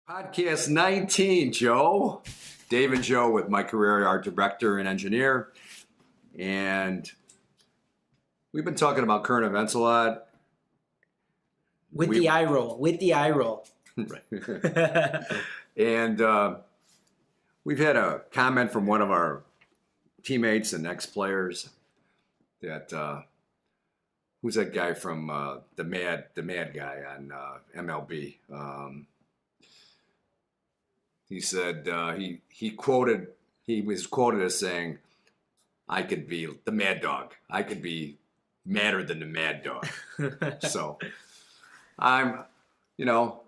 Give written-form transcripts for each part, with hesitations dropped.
Podcast 19, Joe. Dave and Joe with my career art director and engineer. And we've been talking about current events a lot. With the eye roll. Right. And we've had a comment from one of our teammates and ex-players that who's that guy from the mad guy on MLB? He said he was quoted as saying, "I could be the mad dog. I could be madder than the mad dog." So I'm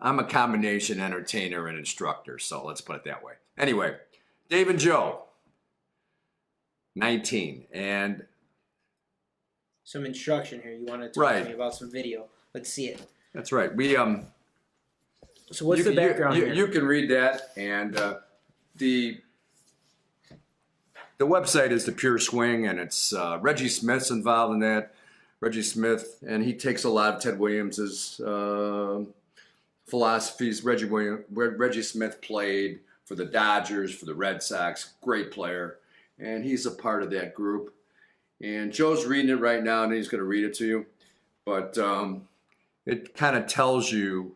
a combination entertainer and instructor. So let's put it that way. Anyway, Dave and Joe, 19, and some instruction here. You want to talk to me about some video? Let's see it. That's right. We So what's the background here? You can read that, and the website is The Pure Swing, and it's Reggie Smith's involved in that. Reggie Smith, and he takes a lot of Ted Williams's philosophies. Reggie Smith played for the Dodgers, for the Red Sox, great player, and he's a part of that group. And Joe's reading it right now, and he's going to read it to you. But it kind of tells you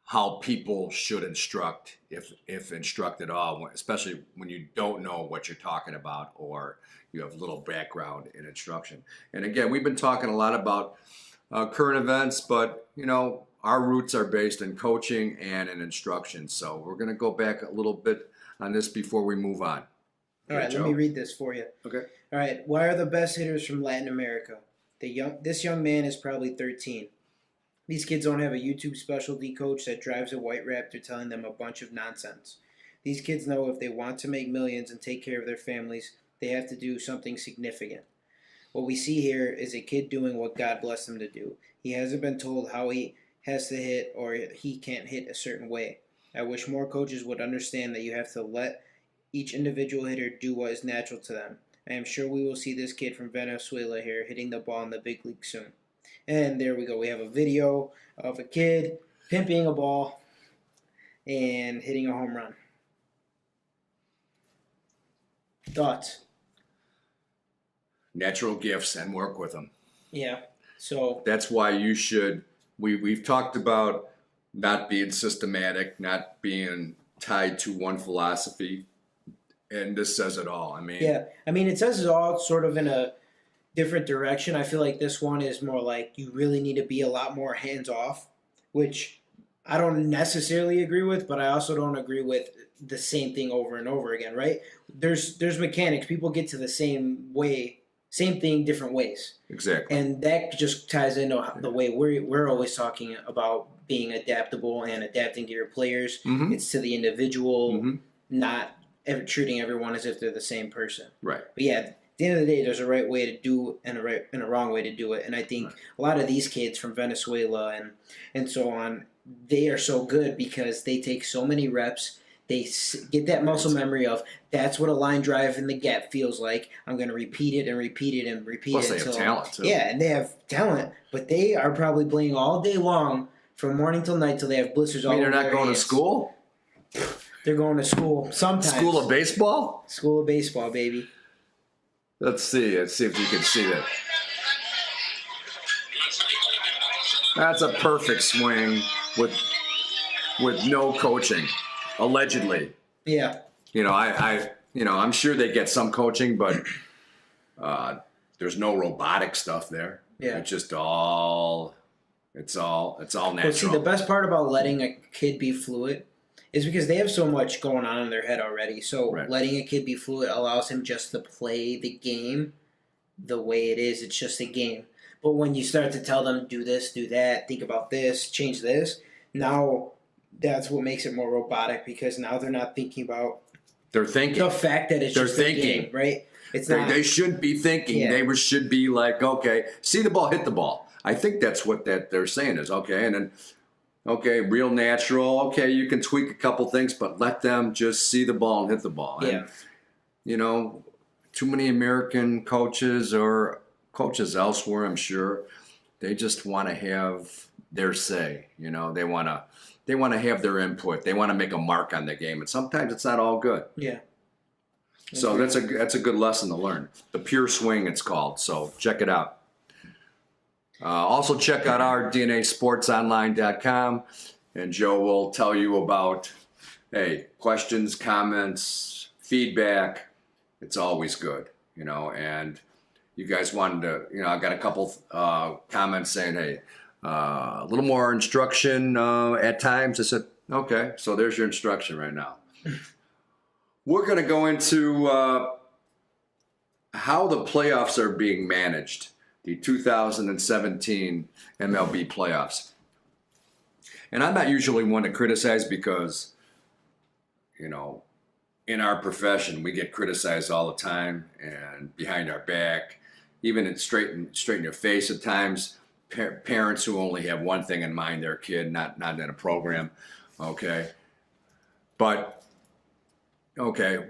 how people should instruct, if instruct at all, especially when you don't know what you're talking about or you have little background in instruction. And again, we've been talking a lot about current events, but our roots are based in coaching and in instruction. So we're going to go back a little bit on this before we move on. All right, let me read this for you. Okay. All right, why are the best hitters from Latin America? This young man is probably 13. These kids don't have a YouTube specialty coach that drives a white raptor telling them a bunch of nonsense. These kids know if they want to make millions and take care of their families, they have to do something significant. What we see here is a kid doing what God blessed him to do. He hasn't been told how he has to hit or he can't hit a certain way. I wish more coaches would understand that you have to let each individual hitter do what is natural to them. I am sure we will see this kid from Venezuela here hitting the ball in the big league soon. And there we go. We have a video of a kid pimping a ball and hitting a home run. Thoughts? Natural gifts and work with them. Yeah. So that's why you should. We've talked about not being systematic, not being tied to one philosophy, and this says it all. It says it all sort of in a different direction. I feel like this one is more like you really need to be a lot more hands-off, which I don't necessarily agree with, but I also don't agree with the same thing over and over again, right? There's mechanics. People get to the same thing different ways. Exactly. And that just ties into the way we're always talking about being adaptable and adapting to your players. Mm-hmm. It's to the individual, mm-hmm. not treating everyone as if they're the same person. Right. But yeah, at the end of the day, there's a right way to do and a wrong way to do it. And I think a lot of these kids from Venezuela and so on, they are so good because they take so many reps. They get that muscle memory of that's what a line drive in the gap feels like. I'm going to repeat it and repeat it and repeat Plus it. Plus they have talent, too. Yeah, and they have talent, but they are probably playing all day long from morning till night till they have blisters all over their hands. They're not going to school? They're going to school sometimes. School of baseball? School of baseball, baby. Let's see if you can see that. That's a perfect swing with no coaching, allegedly. Yeah. I'm sure they get some coaching, but there's no robotic stuff there. Yeah. It's just all natural. Well, see, the best part about letting a kid be fluid is because they have so much going on in their head already. So letting a kid be fluid allows him just to play the game the way it is. It's just a game. But when you start to tell them, do this, do that, think about this, change this, now that's what makes it more robotic because now they're not thinking about the fact that it's just a game, right? They should be thinking. Yeah. They should be like, okay, see the ball, hit the ball. I think that's what they're saying is, okay, and then okay, real natural. Okay, you can tweak a couple things, but let them just see the ball and hit the ball. Yeah. And, too many American coaches or coaches elsewhere, I'm sure, they just want to have their say. They want to they want to have their input. They want to make a mark on the game, and sometimes it's not all good. Yeah. So that's a good lesson to learn. The Pure Swing, it's called. So check it out. Also check out our DNASportsOnline.com, and Joe will tell you about, hey, questions, comments, feedback. It's always good, and you guys wanted to, I got a couple comments saying, hey, a little more instruction at times. I said, okay, so there's your instruction right now. We're going to go into how the playoffs are being managed, the 2017 MLB playoffs. And I'm not usually one to criticize because, in our profession, we get criticized all the time and behind our back, even straight in your face at times. Parents who only have one thing in mind, their kid, not in a program. Okay. But, okay,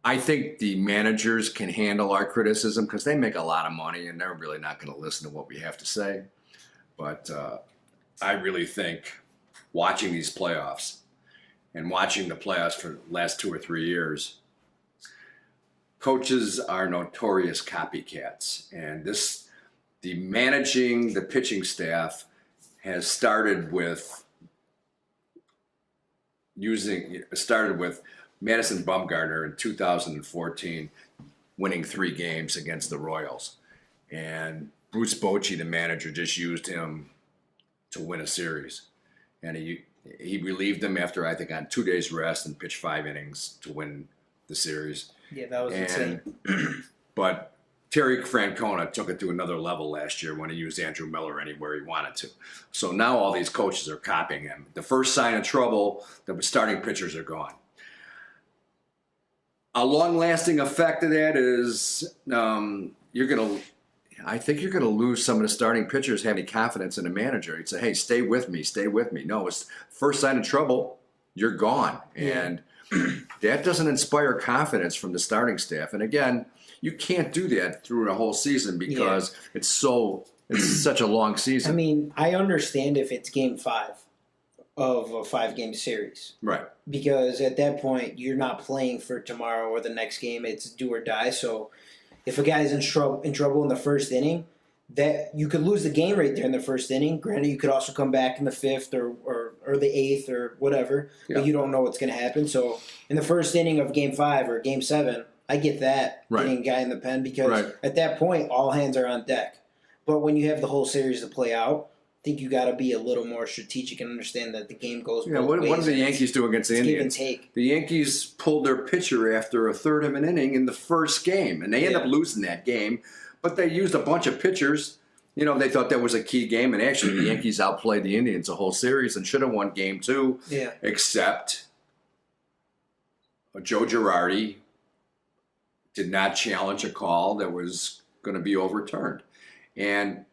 I think the managers can handle our criticism because they make a lot of money and they're really not going to listen to what we have to say. But I really think watching these playoffs and watching the playoffs for the last 2 or 3 years, coaches are notorious copycats. And the managing the pitching staff has started with Madison Bumgarner in 2014 winning 3 games against the Royals. And Bruce Bochy, the manager, just used him to win a series. And he relieved him after, I think, on 2 days rest and pitched 5 innings to win the series. Yeah, that was insane. But Terry Francona took it to another level last year when he used Andrew Miller anywhere he wanted to. So now all these coaches are copying him. The first sign of trouble, the starting pitchers are gone. A long-lasting effect of that is I think you're going to lose some of the starting pitchers having confidence in the manager. You'd say, hey, stay with me, stay with me. No, it's first sign of trouble, you're gone. And that doesn't inspire confidence from the starting staff. And again, you can't do that through a whole season because it's such a long season. I mean, I understand if it's game 5 of a 5-game series. Right. Because at that point, you're not playing for tomorrow or the next game. It's do or die. So if a guy's in trouble in the first inning, that you could lose the game right there in the first inning. Granted, you could also come back in the 5th or the 8th or whatever, but you don't know what's going to happen. So in the first inning of game 5 or game 7, I get that, getting a guy in the pen, because at that point, all hands are on deck. But when you have the whole series to play out, I think you got to be a little more strategic and understand that the game goes both ways. What did the Yankees do against the Indians? Give and take. The Yankees pulled their pitcher after a third of an inning in the first game, and they ended up losing that game. But they used a bunch of pitchers. They thought that was a key game, and actually the Yankees outplayed the Indians the whole series and should have won game 2. Yeah. Except Joe Girardi did not challenge a call that was going to be overturned. And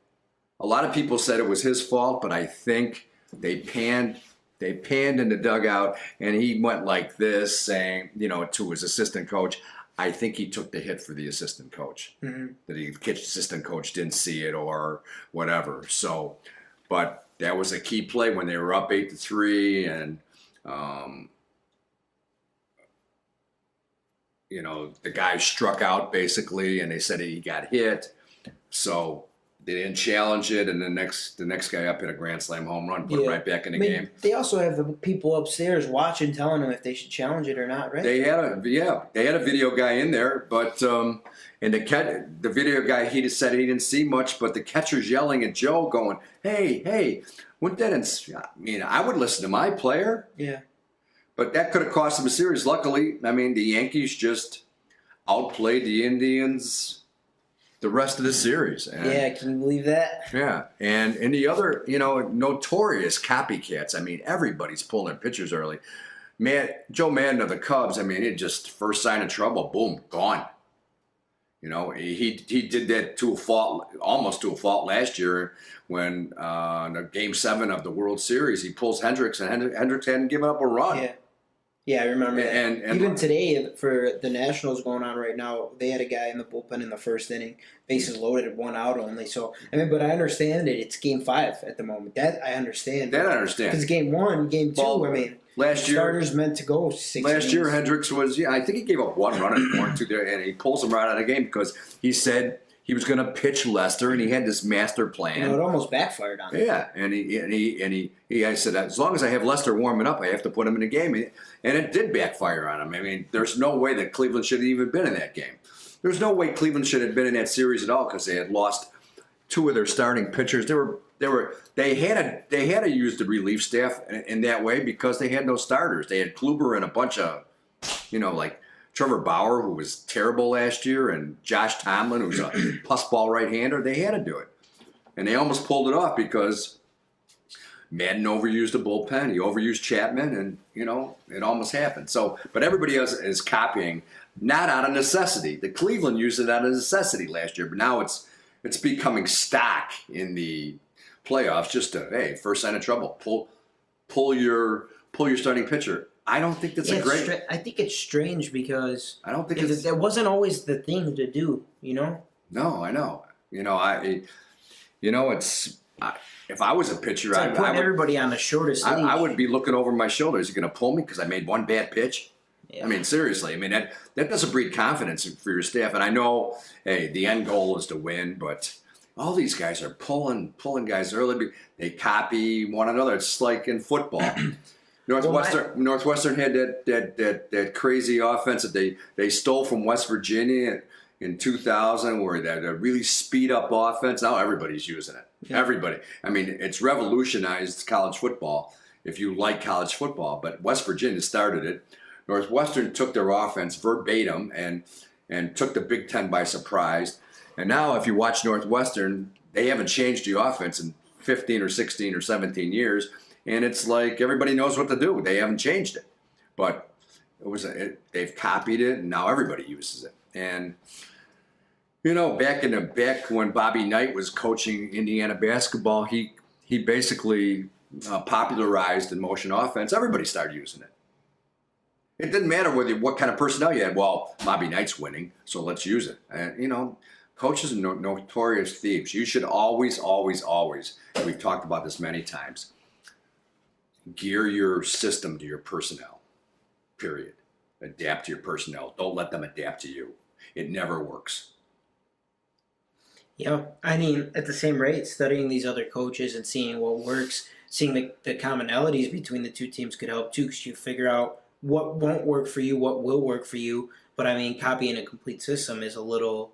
a lot of people said it was his fault, but I think they panned in the dugout, and he went like this, saying, to his assistant coach, I think he took the hit for the assistant coach. Mm-hmm. That the assistant coach didn't see it or whatever. So, but that was a key play when they were up 8-3, and the guy struck out basically, and they said he got hit. So they didn't challenge it, and the next guy up hit a grand slam home run, put it right back in the game. They also have the people upstairs watching, telling them if they should challenge it or not, right? They had a video guy in there, but and the video guy, he just said he didn't see much, but the catcher's yelling at Joe, going, "Hey, wouldn't that I would listen to my player." Yeah. But that could have cost him a series. Luckily, the Yankees just outplayed the Indians the rest of the series. And, can you believe that? Yeah. And the other, notorious copycats. Everybody's pulling pitchers early. Joe Madden of the Cubs, it just first sign of trouble, boom, gone. He did that to a fault, almost to a fault last year when in Game 7 of the World Series, he pulls Hendricks, and Hendricks hadn't given up a run. Yeah, I remember that. And Even today, for the Nationals going on right now, they had a guy in the bullpen in the first inning, bases loaded, 1 out only. So, I mean, but I understand it. It's Game 5 at the moment. That I understand. that I understand. Because Game 1, Game 2, Well, I mean, last year, starters meant to go 6 last innings. year Hendricks was, I think he gave up 1 run in 1 2 there, and he pulls him right out of the game because he said he was going to pitch Lester, and he had this master plan. It almost backfired on him. Yeah, and I said, as long as I have Lester warming up, I have to put him in the game, and it did backfire on him. I mean, there's no way that Cleveland should have even been in that game. There's no way Cleveland should have been in that series at all because they had lost 2 of their starting pitchers. They had to use the relief staff in that way because they had no starters. They had Kluber and a bunch of, like Trevor Bauer, who was terrible last year, and Josh Tomlin, who's a pussball right-hander. They had to do it. And they almost pulled it off because Madden overused the bullpen. He overused Chapman, and, it almost happened. So, but everybody else is copying, not out of necessity. The Cleveland used it out of necessity last year, but now it's becoming stock in the playoffs just to, hey, first sign of trouble, pull your starting pitcher. I don't think that's a great. I think it's strange because I don't think that wasn't always the thing to do. No, I know. It's if I was a pitcher, I put everybody on the shortest leash. I would be looking over my shoulder. Is he going to pull me because I made 1 bad pitch? Yeah. I mean, seriously. I mean, that doesn't breed confidence for your staff. And I know, hey, the end goal is to win, but all these guys are pulling guys early. They copy one another. It's like in football. Northwestern had that crazy offense that they stole from West Virginia in 2000, where that really speed up offense. Now everybody's using it. Yeah. Everybody. I mean, it's revolutionized college football. If you like college football, but West Virginia started it. Northwestern took their offense verbatim and took the Big Ten by surprise. And now, if you watch Northwestern, they haven't changed the offense in 15 or 16 or 17 years. And it's like everybody knows what to do. They haven't changed it. But they've copied it, and now everybody uses it. And, back when Bobby Knight was coaching Indiana basketball, he basically popularized the motion offense. Everybody started using it. It didn't matter what kind of personnel you had. Well, Bobby Knight's winning, so let's use it. And, coaches are notorious thieves. You should always, always, always, and we've talked about this many times, gear your system to your personnel, period. Adapt to your personnel. Don't let them adapt to you. It never works. Yeah, I mean, at the same rate, studying these other coaches and seeing what works, seeing the commonalities between the two teams could help too, because you figure out what won't work for you, what will work for you. But I mean, copying a complete system is a little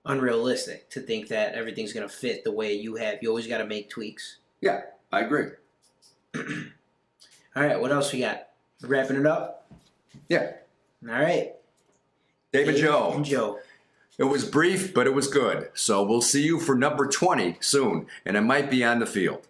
unrealistic to think that everything's going to fit the way you have. You always got to make tweaks. Yeah, I agree. All right, what else we got? Wrapping it up? Yeah. All right. Dave and Joe. And Joe. It was brief, but it was good. So we'll see you for number 20 soon, and it might be on the field.